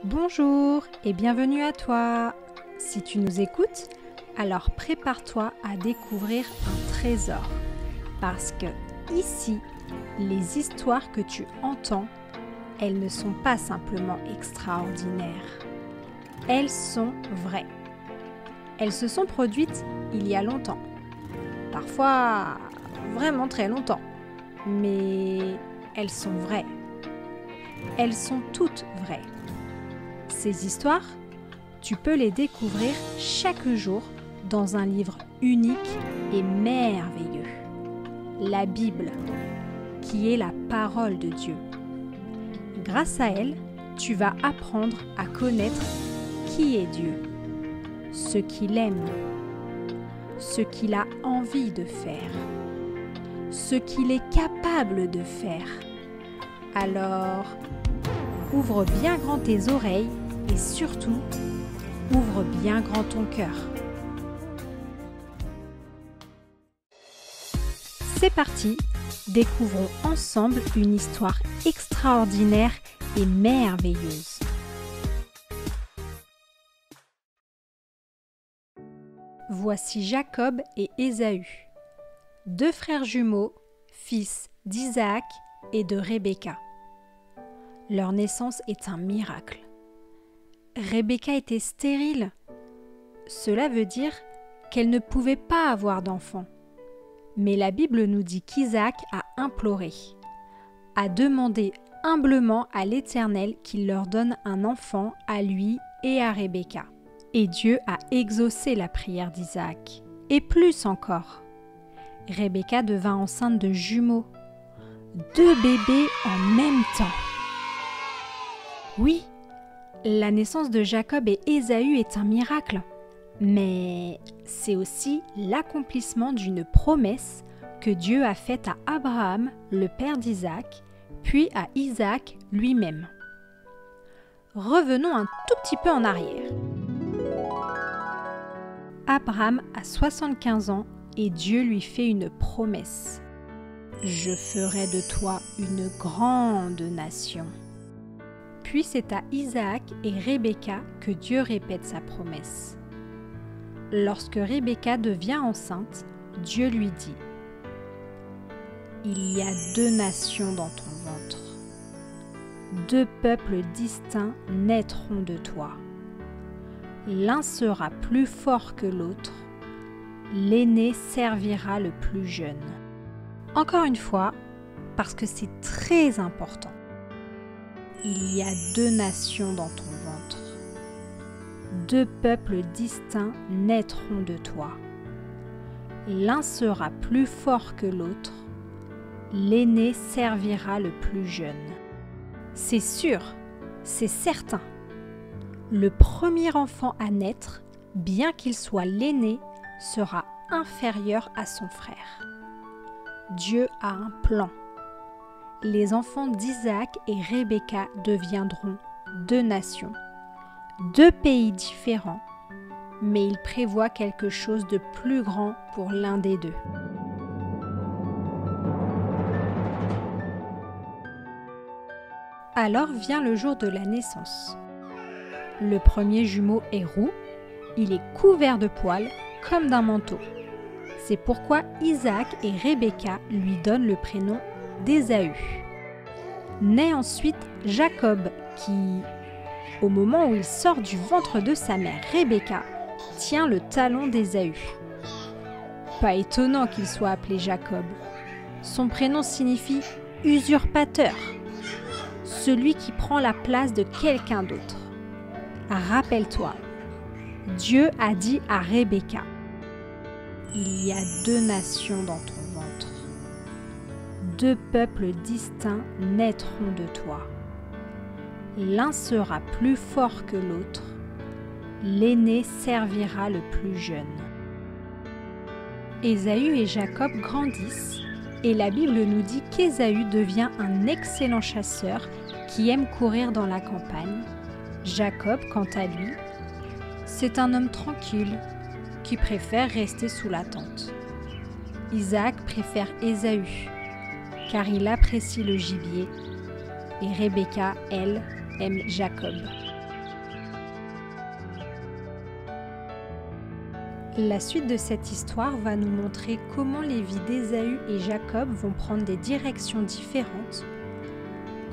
Bonjour et bienvenue à toi. Si tu nous écoutes, alors prépare-toi à découvrir un trésor. Parce que ici, les histoires que tu entends, elles ne sont pas simplement extraordinaires. Elles sont vraies. Elles se sont produites il y a longtemps. Parfois, vraiment très longtemps. Mais elles sont vraies. Elles sont toutes vraies. Ces histoires, tu peux les découvrir chaque jour dans un livre unique et merveilleux, la Bible, qui est la parole de Dieu. Grâce à elle, tu vas apprendre à connaître qui est Dieu, ce qu'il aime, ce qu'il a envie de faire, ce qu'il est capable de faire. Alors, ouvre bien grand tes oreilles et surtout, ouvre bien grand ton cœur. C'est parti, découvrons ensemble une histoire extraordinaire et merveilleuse. Voici Jacob et Ésaü, deux frères jumeaux, fils d'Isaac et de Rebecca. Leur naissance est un miracle. Rebecca était stérile. Cela veut dire qu'elle ne pouvait pas avoir d'enfant. Mais la Bible nous dit qu'Isaac a imploré, a demandé humblement à l'Éternel qu'il leur donne un enfant à lui et à Rebecca. Et Dieu a exaucé la prière d'Isaac. Et plus encore. Rebecca devint enceinte de jumeaux, 2 bébés en même temps. Oui, la naissance de Jacob et Ésaü est un miracle, mais c'est aussi l'accomplissement d'une promesse que Dieu a faite à Abraham, le père d'Isaac, puis à Isaac lui-même. Revenons un tout petit peu en arrière. Abraham a 75 ans et Dieu lui fait une promesse. « Je ferai de toi une grande nation. » Puis c'est à Isaac et Rebecca que Dieu répète sa promesse. Lorsque Rebecca devient enceinte, Dieu lui dit « Il y a 2 nations dans ton ventre. 2 peuples distincts naîtront de toi. L'un sera plus fort que l'autre. L'aîné servira le plus jeune. » Encore une fois, parce que c'est très important. Il y a 2 nations dans ton ventre. 2 peuples distincts naîtront de toi. L'un sera plus fort que l'autre. L'aîné servira le plus jeune. C'est sûr, c'est certain. Le premier enfant à naître, bien qu'il soit l'aîné, sera inférieur à son frère. Dieu a un plan. Les enfants d'Isaac et Rebecca deviendront 2 nations, 2 pays différents, mais il prévoit quelque chose de plus grand pour l'un des 2. Alors vient le jour de la naissance. Le premier jumeau est roux, il est couvert de poils comme d'un manteau. C'est pourquoi Isaac et Rebecca lui donnent le prénom d'Ésaü. Naît ensuite Jacob qui, au moment où il sort du ventre de sa mère Rebecca, tient le talon d'Ésaü. Pas étonnant qu'il soit appelé Jacob. Son prénom signifie usurpateur, celui qui prend la place de quelqu'un d'autre. Rappelle-toi, Dieu a dit à Rebecca, « Il y a 2 nations dans ton ventre. 2 peuples distincts naîtront de toi. L'un sera plus fort que l'autre. L'aîné servira le plus jeune. » Ésaü et Jacob grandissent et la Bible nous dit qu'Ésaü devient un excellent chasseur qui aime courir dans la campagne. Jacob, quant à lui, c'est un homme tranquille qui préfère rester sous la tente. Isaac préfère Ésaü, car il apprécie le gibier, et Rebecca, elle, aime Jacob. La suite de cette histoire va nous montrer comment les vies d'Ésaü et Jacob vont prendre des directions différentes,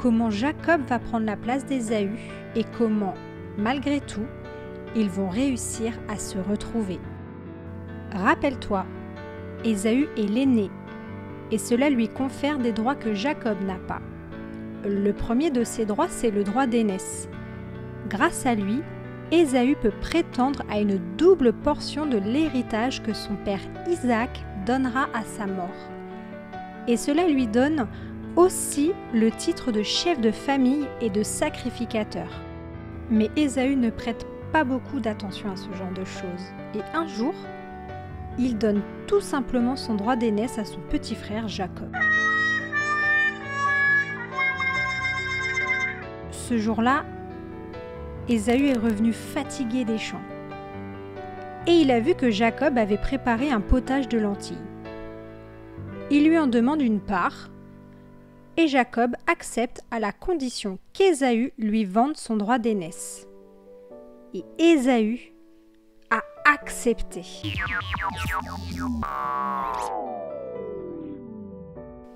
comment Jacob va prendre la place d'Ésaü et comment, malgré tout, ils vont réussir à se retrouver. Rappelle-toi, Ésaü est l'aîné et cela lui confère des droits que Jacob n'a pas. Le premier de ces droits, c'est le droit d'aînesse. Grâce à lui, Ésaü peut prétendre à une double portion de l'héritage que son père Isaac donnera à sa mort. Et cela lui donne aussi le titre de chef de famille et de sacrificateur. Mais Ésaü ne prête pas beaucoup d'attention à ce genre de choses. Et un jour, il donne tout simplement son droit d'aînesse à son petit frère Jacob. Ce jour-là, Ésaü est revenu fatigué des champs. Et il a vu que Jacob avait préparé un potage de lentilles. Il lui en demande une part, et Jacob accepte à la condition qu'Ésaü lui vende son droit d'aînesse. Et Ésaü a accepté.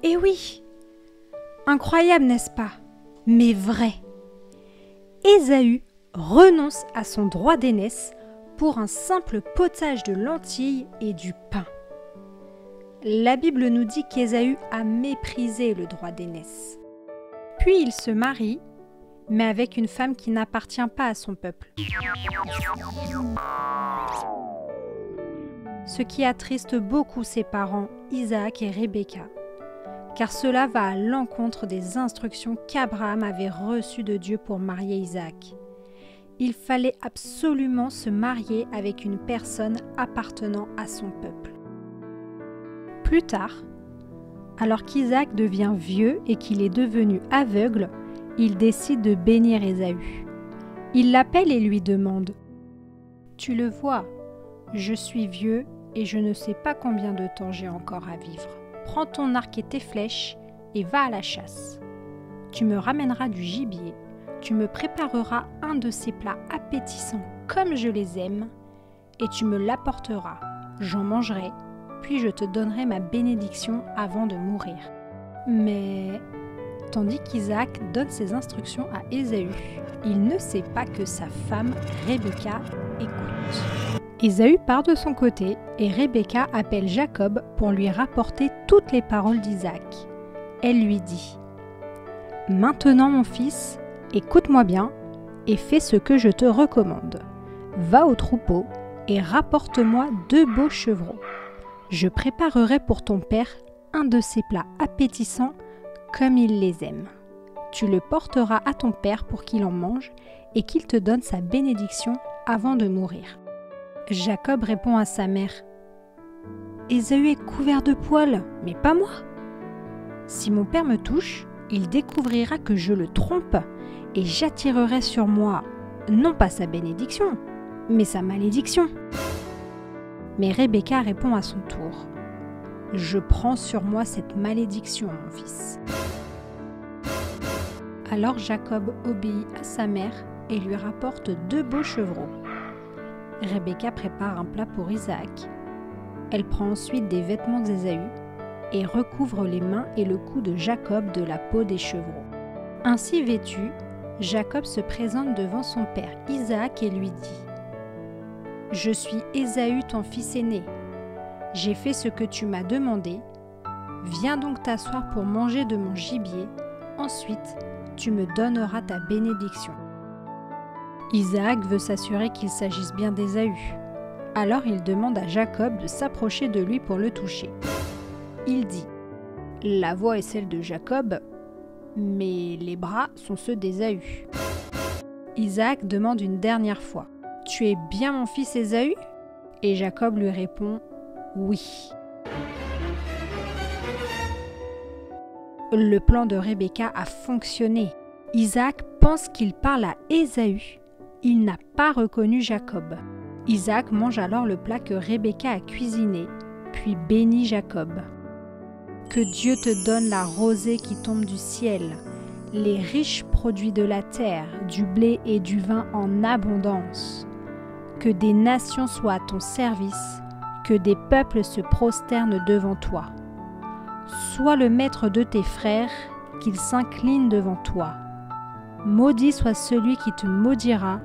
Et oui, incroyable n'est-ce pas? Mais vrai. Ésaü renonce à son droit d'aînesse pour un simple potage de lentilles et du pain. La Bible nous dit qu'Ésaü a méprisé le droit d'aînesse. Puis il se marie, mais avec une femme qui n'appartient pas à son peuple. Ce qui attriste beaucoup ses parents, Isaac et Rebecca, car cela va à l'encontre des instructions qu'Abraham avait reçues de Dieu pour marier Isaac. Il fallait absolument se marier avec une personne appartenant à son peuple. Plus tard, alors qu'Isaac devient vieux et qu'il est devenu aveugle, il décide de bénir Ésaü. Il l'appelle et lui demande « Tu le vois, je suis vieux et je ne sais pas combien de temps j'ai encore à vivre. Prends ton arc et tes flèches et va à la chasse. Tu me ramèneras du gibier, tu me prépareras un de ces plats appétissants comme je les aime, et tu me l'apporteras. J'en mangerai, puis je te donnerai ma bénédiction avant de mourir. » Mais tandis qu'Isaac donne ses instructions à Ésaü, il ne sait pas que sa femme Rebecca écoute. Ésaü part de son côté et Rebecca appelle Jacob pour lui rapporter toutes les paroles d'Isaac. Elle lui dit « Maintenant mon fils, écoute-moi bien et fais ce que je te recommande. Va au troupeau et rapporte-moi 2 beaux chevreaux. Je préparerai pour ton père un de ces plats appétissants comme il les aime. Tu le porteras à ton père pour qu'il en mange et qu'il te donne sa bénédiction avant de mourir. » Jacob répond à sa mère « Ésaü est couvert de poils, mais pas moi. Si mon père me touche, il découvrira que je le trompe et j'attirerai sur moi non pas sa bénédiction, mais sa malédiction. » Mais Rebecca répond à son tour « Je prends sur moi cette malédiction, mon fils. » Alors Jacob obéit à sa mère et lui rapporte 2 beaux chevreaux. Rebecca prépare un plat pour Isaac. Elle prend ensuite des vêtements d'Ésaü et recouvre les mains et le cou de Jacob de la peau des chevreaux. Ainsi vêtu, Jacob se présente devant son père Isaac et lui dit « Je suis Ésaü ton fils aîné. J'ai fait ce que tu m'as demandé. Viens donc t'asseoir pour manger de mon gibier. Ensuite, tu me donneras ta bénédiction. » Isaac veut s'assurer qu'il s'agisse bien d'Ésaü. Alors il demande à Jacob de s'approcher de lui pour le toucher. Il dit « La voix est celle de Jacob, mais les bras sont ceux d'Ésaü. » Isaac demande une dernière fois « Tu es bien mon fils Ésaü ?» Et Jacob lui répond « Oui. » Le plan de Rebecca a fonctionné. Isaac pense qu'il parle à Ésaü. Il n'a pas reconnu Jacob. Isaac mange alors le plat que Rebecca a cuisiné, puis bénit Jacob. « Que Dieu te donne la rosée qui tombe du ciel, les riches produits de la terre, du blé et du vin en abondance. Que des nations soient à ton service, que des peuples se prosternent devant toi. Sois le maître de tes frères, qu'ils s'inclinent devant toi. Maudit soit celui qui te maudira,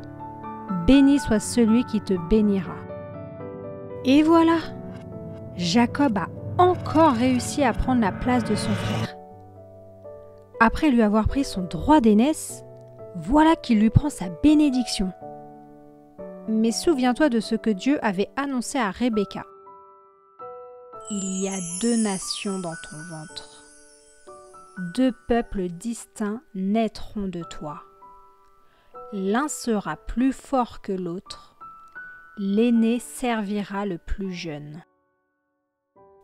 béni soit celui qui te bénira. » Et voilà, Jacob a encore réussi à prendre la place de son frère. Après lui avoir pris son droit d'aînesse, voilà qu'il lui prend sa bénédiction. Mais souviens-toi de ce que Dieu avait annoncé à Rebecca. Il y a 2 nations dans ton ventre. 2 peuples distincts naîtront de toi. L'un sera plus fort que l'autre. L'aîné servira le plus jeune.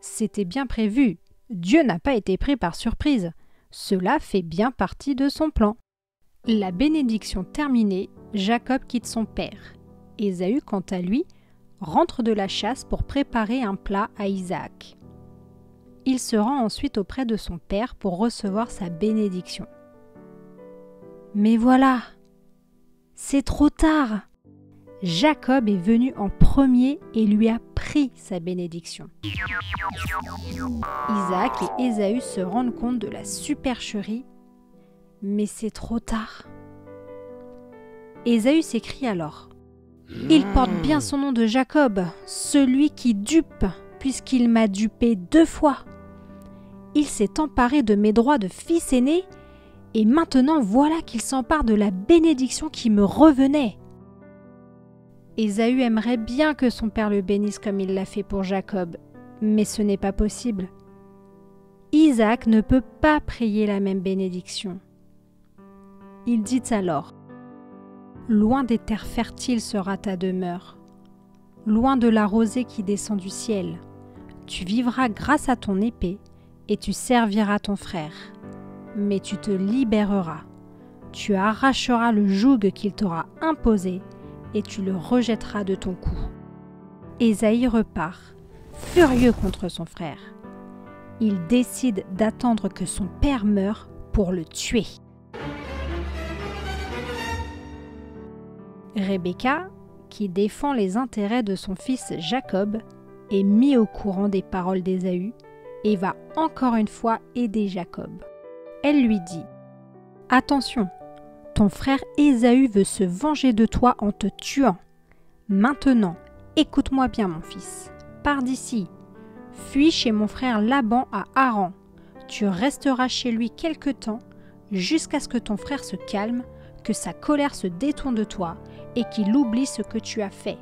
C'était bien prévu. Dieu n'a pas été pris par surprise. Cela fait bien partie de son plan. La bénédiction terminée, Jacob quitte son père. Ésaü, quant à lui, rentre de la chasse pour préparer un plat à Isaac. Il se rend ensuite auprès de son père pour recevoir sa bénédiction. Mais voilà, c'est trop tard. Jacob est venu en premier et lui a pris sa bénédiction. Isaac et Ésaü se rendent compte de la supercherie, mais c'est trop tard. Ésaü s'écrie alors: « Il porte bien son nom de Jacob, celui qui dupe, puisqu'il m'a dupé 2 fois. Il s'est emparé de mes droits de fils aîné, et maintenant voilà qu'il s'empare de la bénédiction qui me revenait. » Ésaü aimerait bien que son père le bénisse comme il l'a fait pour Jacob, mais ce n'est pas possible. Isaac ne peut pas prier la même bénédiction. Il dit alors: « Loin des terres fertiles sera ta demeure, loin de la rosée qui descend du ciel. Tu vivras grâce à ton épée et tu serviras ton frère. Mais tu te libéreras, tu arracheras le joug qu'il t'aura imposé et tu le rejetteras de ton cou. » Ésaü repart, furieux contre son frère. Il décide d'attendre que son père meure pour le tuer. Rebecca, qui défend les intérêts de son fils Jacob, est mise au courant des paroles d'Ésaü et va encore une fois aider Jacob. Elle lui dit: « Attention, ton frère Ésaü veut se venger de toi en te tuant. Maintenant, écoute-moi bien mon fils, pars d'ici, fuis chez mon frère Laban à Haran. Tu resteras chez lui quelque temps, jusqu'à ce que ton frère se calme, que sa colère se détourne de toi et qu'il oublie ce que tu as fait.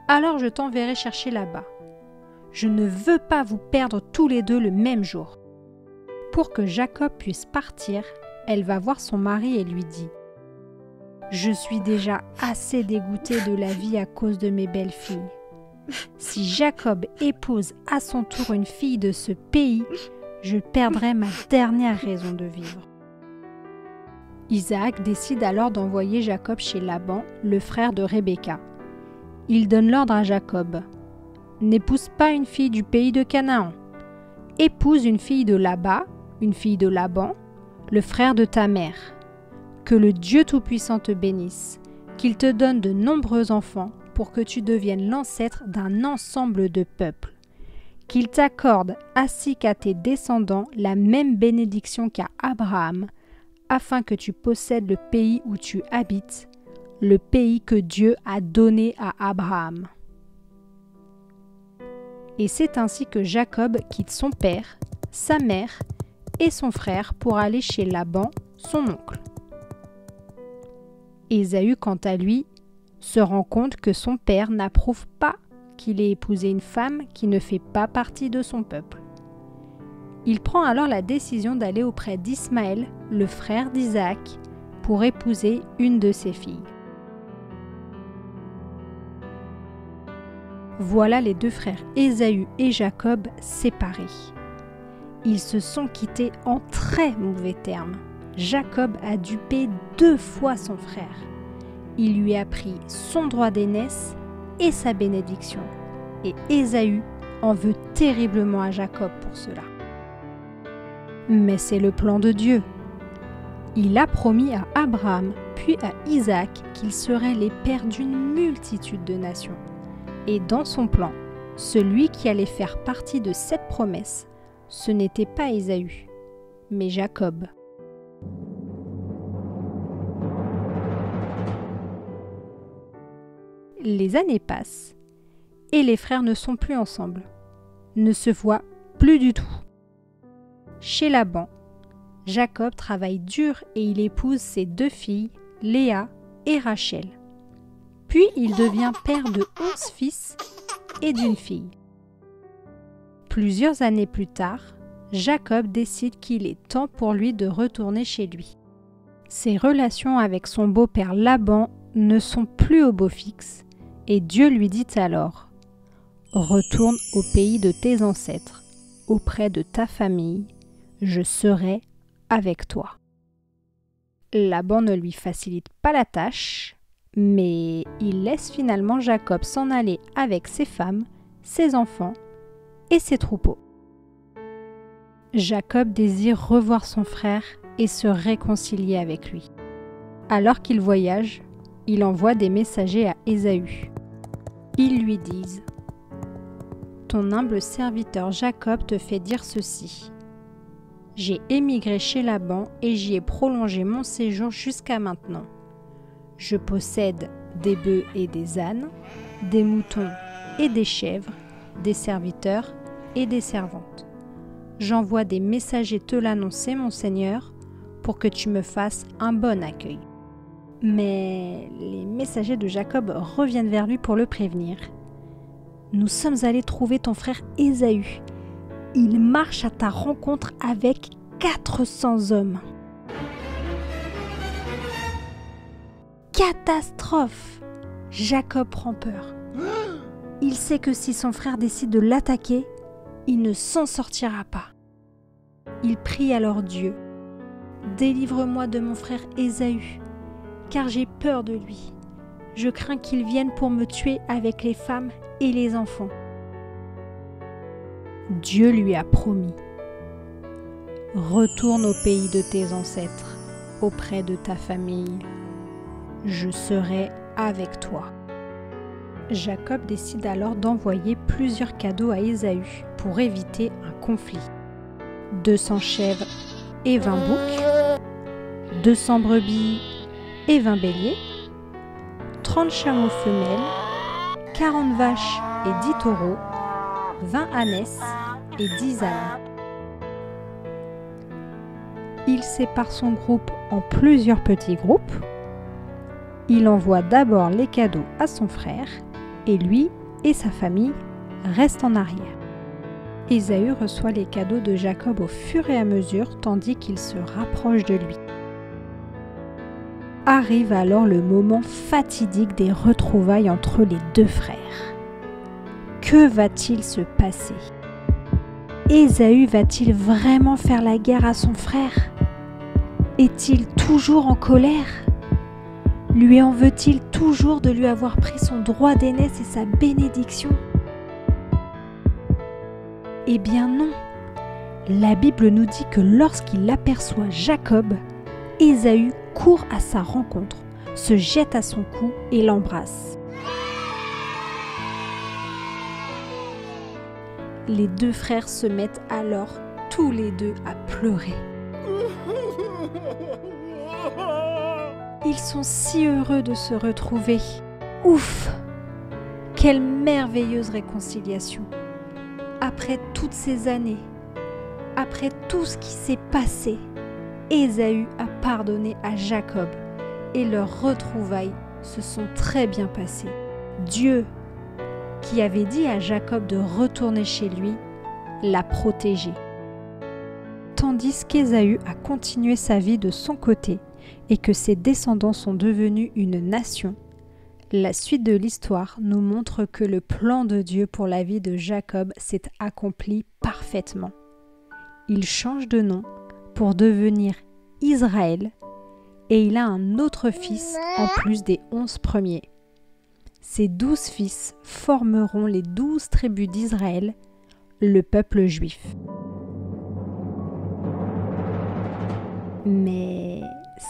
Alors je t'enverrai chercher là-bas. Je ne veux pas vous perdre tous les 2 le même jour. » Pour que Jacob puisse partir, elle va voir son mari et lui dit: « Je suis déjà assez dégoûtée de la vie à cause de mes belles filles. Si Jacob épouse à son tour une fille de ce pays, je perdrai ma dernière raison de vivre. » Isaac décide alors d'envoyer Jacob chez Laban, le frère de Rebecca. Il donne l'ordre à Jacob: « N'épouse pas une fille du pays de Canaan. Épouse une fille de là-bas, une fille de Laban, le frère de ta mère. Que le Dieu Tout-Puissant te bénisse, qu'il te donne de nombreux enfants pour que tu deviennes l'ancêtre d'un ensemble de peuples. Qu'il t'accorde, ainsi qu'à tes descendants, la même bénédiction qu'à Abraham, afin que tu possèdes le pays où tu habites, le pays que Dieu a donné à Abraham. » Et c'est ainsi que Jacob quitte son père, sa mère et son frère pour aller chez Laban, son oncle. Ésaü, quant à lui, se rend compte que son père n'approuve pas qu'il ait épousé une femme qui ne fait pas partie de son peuple. Il prend alors la décision d'aller auprès d'Ismaël, le frère d'Isaac, pour épouser une de ses filles. Voilà les 2 frères Ésaü et Jacob séparés. Ils se sont quittés en très mauvais termes. Jacob a dupé 2 fois son frère. Il lui a pris son droit d'aînesse et sa bénédiction. Et Ésaü en veut terriblement à Jacob pour cela. Mais c'est le plan de Dieu. Il a promis à Abraham puis à Isaac qu'ils seraient les pères d'une multitude de nations. Et dans son plan, Celui qui allait faire partie de cette promesse, ce n'était pas Ésaü, mais Jacob. Les années passent et les frères ne sont plus ensemble, ne se voient plus du tout. Chez Laban, Jacob travaille dur et il épouse ses 2 filles, Léa et Rachel. Puis il devient père de 11 fils et d'une fille. Plusieurs années plus tard, Jacob décide qu'il est temps pour lui de retourner chez lui. Ses relations avec son beau-père Laban ne sont plus au beau fixe et Dieu lui dit alors « Retourne au pays de tes ancêtres, auprès de ta famille, je serai avec toi. » Laban ne lui facilite pas la tâche, mais il laisse finalement Jacob s'en aller avec ses femmes, ses enfants et ses troupeaux. Jacob désire revoir son frère et se réconcilier avec lui. Alors qu'il voyage, il envoie des messagers à Ésaü. Ils lui disent « Ton humble serviteur Jacob te fait dire ceci. J'ai émigré chez Laban et j'y ai prolongé mon séjour jusqu'à maintenant. Je possède des bœufs et des ânes, des moutons et des chèvres, des serviteurs et des servantes. J'envoie des messagers te l'annoncer, mon Seigneur, pour que tu me fasses un bon accueil. » Mais les messagers de Jacob reviennent vers lui pour le prévenir. « Nous sommes allés trouver ton frère Ésaü. Il marche à ta rencontre avec 400 hommes. » Catastrophe! Jacob prend peur. Il sait que si son frère décide de l'attaquer, il ne s'en sortira pas. Il prie alors Dieu. « Délivre-moi de mon frère Ésaü, car j'ai peur de lui. Je crains qu'il vienne pour me tuer avec les femmes et les enfants. » Dieu lui a promis « Retourne au pays de tes ancêtres, auprès de ta famille. Je serai avec toi. » Jacob décide alors d'envoyer plusieurs cadeaux à Ésaü pour éviter un conflit. 200 chèvres et 20 boucs, 200 brebis et 20 béliers, 30 chameaux femelles, 40 vaches et 10 taureaux, 20 ânesses et 10 ânes. Il sépare son groupe en plusieurs petits groupes. Il envoie d'abord les cadeaux à son frère et lui et sa famille restent en arrière. Ésaü reçoit les cadeaux de Jacob au fur et à mesure tandis qu'il se rapproche de lui. Arrive alors le moment fatidique des retrouvailles entre les 2 frères. Que va-t-il se passer? Ésaü va-t-il vraiment faire la guerre à son frère? Est-il toujours en colère? Lui en veut-il toujours de lui avoir pris son droit d'aînesse et sa bénédiction? Eh bien non. La Bible nous dit que lorsqu'il aperçoit Jacob, Ésaü court à sa rencontre, se jette à son cou et l'embrasse. Les 2 frères se mettent alors tous les 2 à pleurer. Ils sont si heureux de se retrouver. Ouf! Quelle merveilleuse réconciliation! Après toutes ces années, après tout ce qui s'est passé, Ésaü a pardonné à Jacob et leurs retrouvailles se sont très bien passées. Dieu, qui avait dit à Jacob de retourner chez lui, l'a protégé. Tandis qu'Ésaü a continué sa vie de son côté et que ses descendants sont devenus une nation, la suite de l'histoire nous montre que le plan de Dieu pour la vie de Jacob s'est accompli parfaitement. Il change de nom pour devenir Israël et il a un autre fils en plus des 11 premiers. Ces 12 fils formeront les 12 tribus d'Israël, le peuple juif. Mais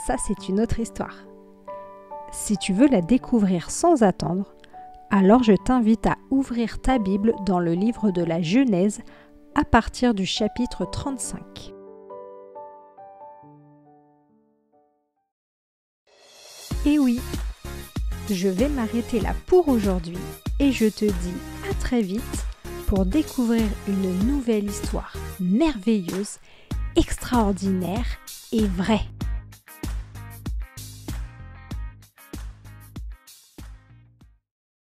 ça, c'est une autre histoire. Si tu veux la découvrir sans attendre, Alors je t'invite à ouvrir ta Bible dans le livre de la Genèse à partir du chapitre 35. Et oui, je vais m'arrêter là pour aujourd'hui et je te dis à très vite pour découvrir une nouvelle histoire merveilleuse, extraordinaire et vraie.